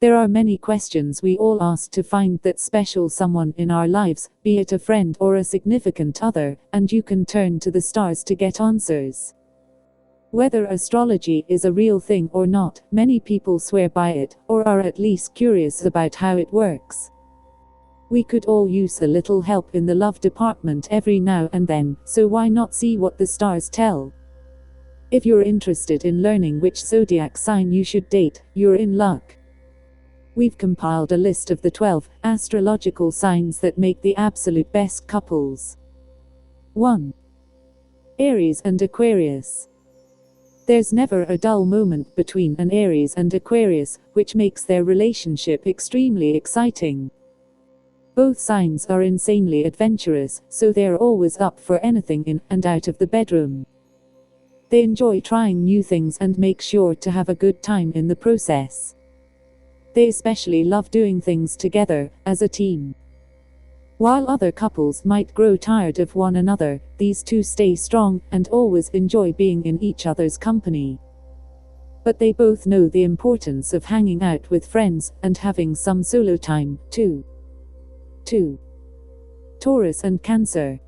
There are many questions we all ask to find that special someone in our lives, be it a friend or a significant other, and you can turn to the stars to get answers. Whether astrology is a real thing or not, many people swear by it, or are at least curious about how it works. We could all use a little help in the love department every now and then, so why not see what the stars tell? If you're interested in learning which zodiac sign you should date, you're in luck. We've compiled a list of the 12 astrological signs that make the absolute best couples. 1. Aries and Aquarius. There's never a dull moment between an Aries and Aquarius, which makes their relationship extremely exciting. Both signs are insanely adventurous, so they're always up for anything in and out of the bedroom. They enjoy trying new things and make sure to have a good time in the process. They especially love doing things together, as a team. While other couples might grow tired of one another, these two stay strong and always enjoy being in each other's company. But they both know the importance of hanging out with friends and having some solo time, too. 2. Taurus and Cancer.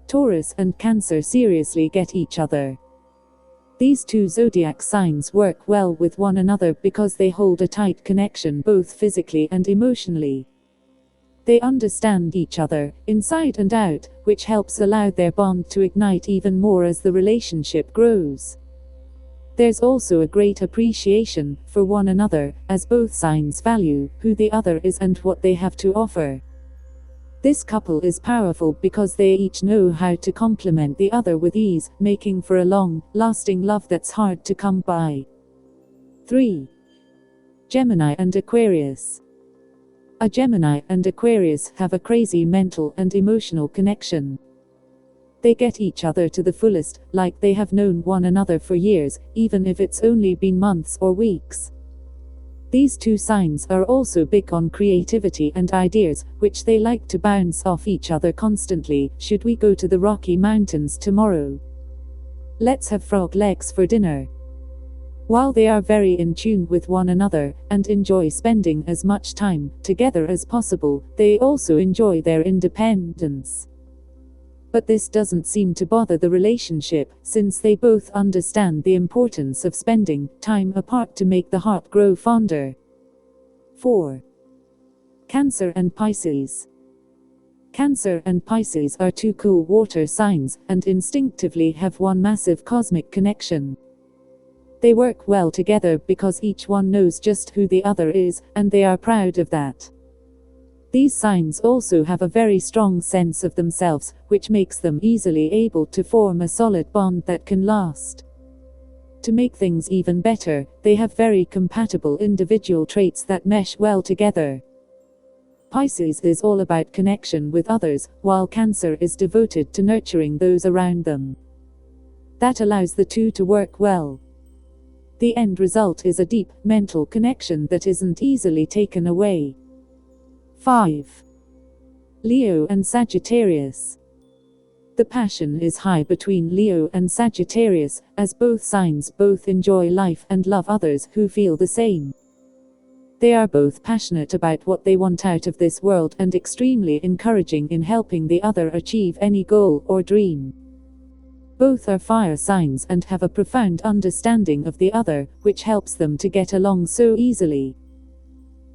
Taurus and Cancer seriously get each other. These two zodiac signs work well with one another because they hold a tight connection both physically and emotionally. They understand each other, inside and out, which helps allow their bond to ignite even more as the relationship grows. There's also a great appreciation for one another, as both signs value who the other is and what they have to offer. This couple is powerful because they each know how to complement the other with ease, making for a long, lasting love that's hard to come by. 3. Gemini and Aquarius. A Gemini and Aquarius have a crazy mental and emotional connection. They get each other to the fullest, like they have known one another for years, even if it's only been months or weeks. These two signs are also big on creativity and ideas, which they like to bounce off each other constantly. Should we go to the Rocky Mountains tomorrow? Let's have frog legs for dinner. While they are very in tune with one another, and enjoy spending as much time together as possible, they also enjoy their independence. But this doesn't seem to bother the relationship, since they both understand the importance of spending time apart to make the heart grow fonder. 4. Cancer and Pisces. Cancer and Pisces are two cool water signs, and instinctively have one massive cosmic connection. They work well together because each one knows just who the other is, and they are proud of that. These signs also have a very strong sense of themselves, which makes them easily able to form a solid bond that can last. To make things even better, they have very compatible individual traits that mesh well together. Pisces is all about connection with others, while Cancer is devoted to nurturing those around them. That allows the two to work well. The end result is a deep, mental connection that isn't easily taken away. 5. Leo and Sagittarius. The passion is high between Leo and Sagittarius, as both signs both enjoy life and love others who feel the same. They are both passionate about what they want out of this world and extremely encouraging in helping the other achieve any goal or dream. Both are fire signs and have a profound understanding of the other, which helps them to get along so easily.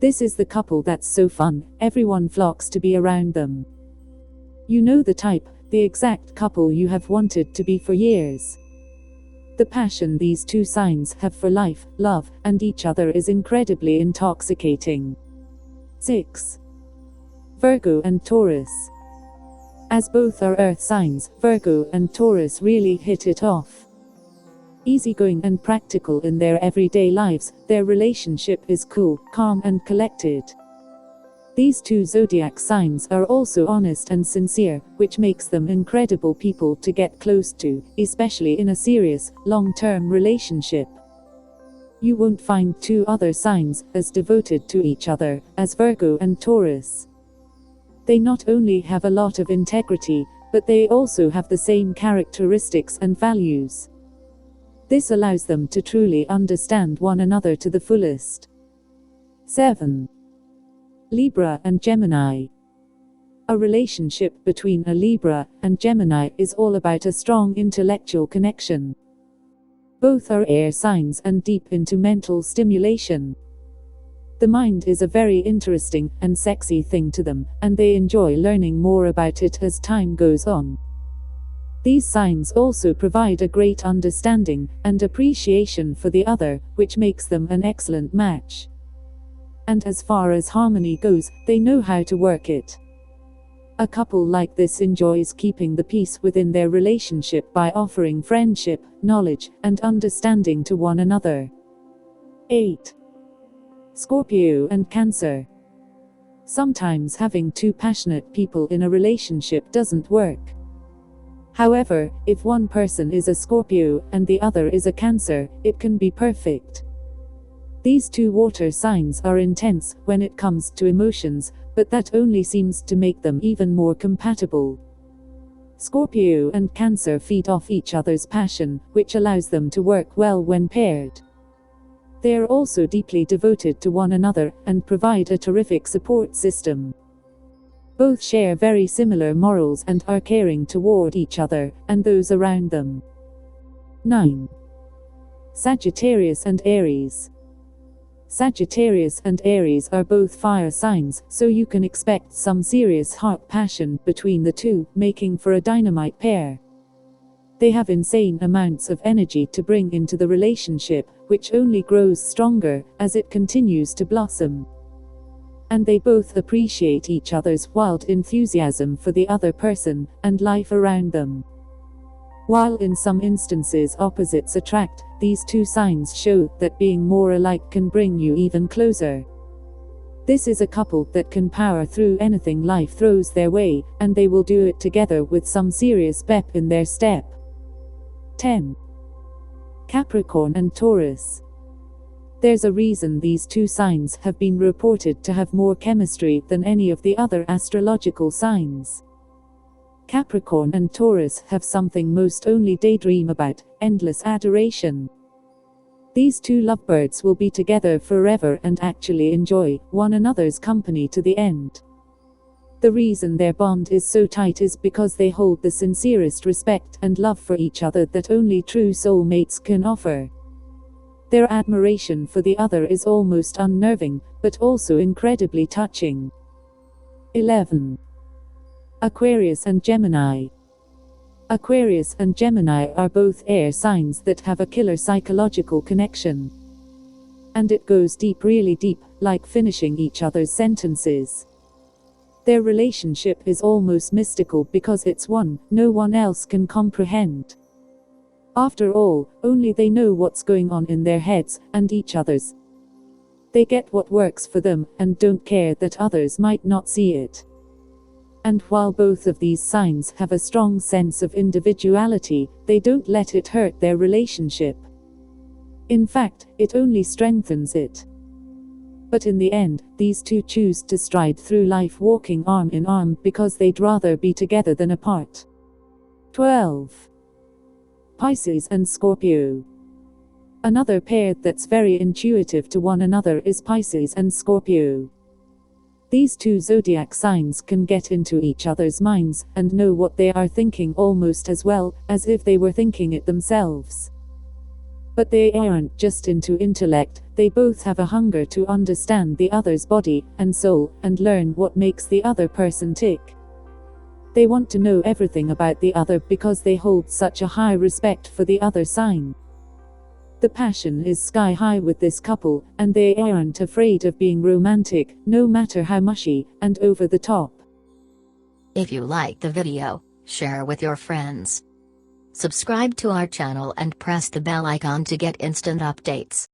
This is the couple that's so fun, everyone flocks to be around them. You know the type, the exact couple you have wanted to be for years. The passion these two signs have for life, love, and each other is incredibly intoxicating. 6. Virgo and Taurus. As both are earth signs, Virgo and Taurus really hit it off. Easygoing and practical in their everyday lives, their relationship is cool, calm and collected. These two zodiac signs are also honest and sincere, which makes them incredible people to get close to, especially in a serious, long-term relationship. You won't find two other signs as devoted to each other as Virgo and Taurus. They not only have a lot of integrity, but they also have the same characteristics and values. This allows them to truly understand one another to the fullest. 7. Libra and Gemini. A relationship between a Libra and Gemini is all about a strong intellectual connection. Both are air signs and deep into mental stimulation. The mind is a very interesting and sexy thing to them, and they enjoy learning more about it as time goes on. These signs also provide a great understanding and appreciation for the other, which makes them an excellent match. And as far as harmony goes, they know how to work it. A couple like this enjoys keeping the peace within their relationship by offering friendship, knowledge, and understanding to one another. 8. Scorpio and Cancer. Sometimes having two passionate people in a relationship doesn't work. However, if one person is a Scorpio and the other is a Cancer, it can be perfect. These two water signs are intense when it comes to emotions, but that only seems to make them even more compatible. Scorpio and Cancer feed off each other's passion, which allows them to work well when paired. They are also deeply devoted to one another and provide a terrific support system. Both share very similar morals and are caring toward each other and those around them. 9. Sagittarius and Aries. Sagittarius and Aries are both fire signs, so you can expect some serious heart passion between the two, making for a dynamite pair. They have insane amounts of energy to bring into the relationship, which only grows stronger as it continues to blossom. And they both appreciate each other's wild enthusiasm for the other person and life around them. While in some instances opposites attract, these two signs show that being more alike can bring you even closer. This is a couple that can power through anything life throws their way, and they will do it together with some serious pep in their step. 10. Capricorn and Taurus. There's a reason these two signs have been reported to have more chemistry than any of the other astrological signs. Capricorn and Taurus have something most only daydream about: endless adoration. These two lovebirds will be together forever and actually enjoy one another's company to the end. The reason their bond is so tight is because they hold the sincerest respect and love for each other that only true soulmates can offer. Their admiration for the other is almost unnerving, but also incredibly touching. 11. Aquarius and Gemini. Aquarius and Gemini are both air signs that have a killer psychological connection. And it goes deep, really deep, like finishing each other's sentences. Their relationship is almost mystical because it's one no one else can comprehend. After all, only they know what's going on in their heads and each other's. They get what works for them and don't care that others might not see it. And while both of these signs have a strong sense of individuality, they don't let it hurt their relationship. In fact, it only strengthens it. But in the end, these two choose to stride through life walking arm in arm because they'd rather be together than apart. 12. Pisces and Scorpio. Another pair that's very intuitive to one another is Pisces and Scorpio. These two zodiac signs can get into each other's minds and know what they are thinking almost as well as if they were thinking it themselves. But they aren't just into intellect, they both have a hunger to understand the other's body and soul and learn what makes the other person tick. They want to know everything about the other because they hold such a high respect for the other sign. The passion is sky high with this couple, and they aren't afraid of being romantic, no matter how mushy and over the top. If you liked the video, share with your friends. Subscribe to our channel and press the bell icon to get instant updates.